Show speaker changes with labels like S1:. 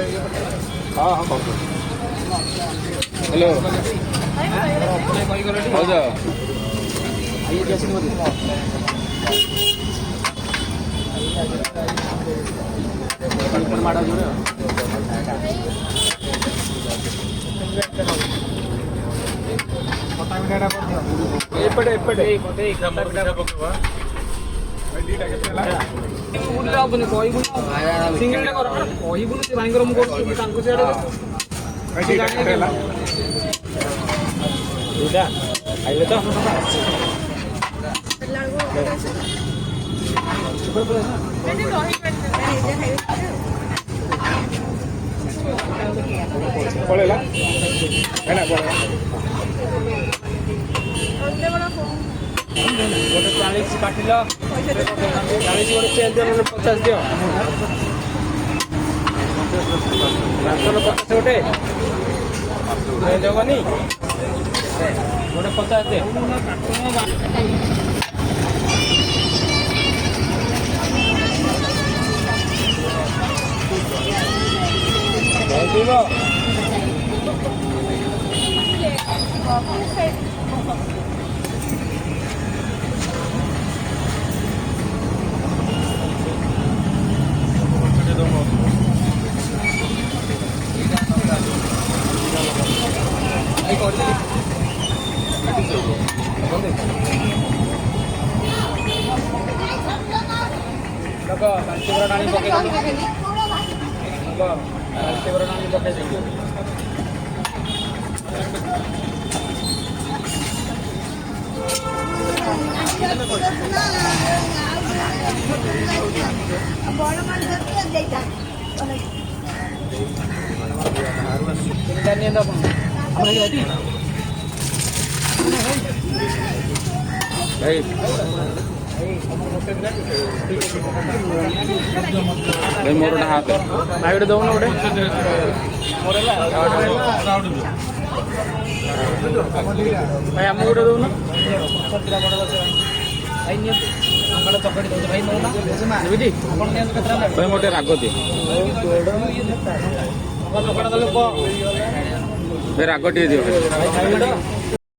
S1: हाँ हाँ hello भाଉज एपटे एपटे single कहबुन से भाई दुटा खाइले तो पड़ेगा है ना पड़ेगा गोटे 40 काटिल 40 गोटे चेंज दियो 50 दियो 50 गोटे देवनी गोटे 50 दे मोर हाथ भाई दौन गोटे भाई आम गोटे दौन भाई मोटे राग दिए राग टे दियो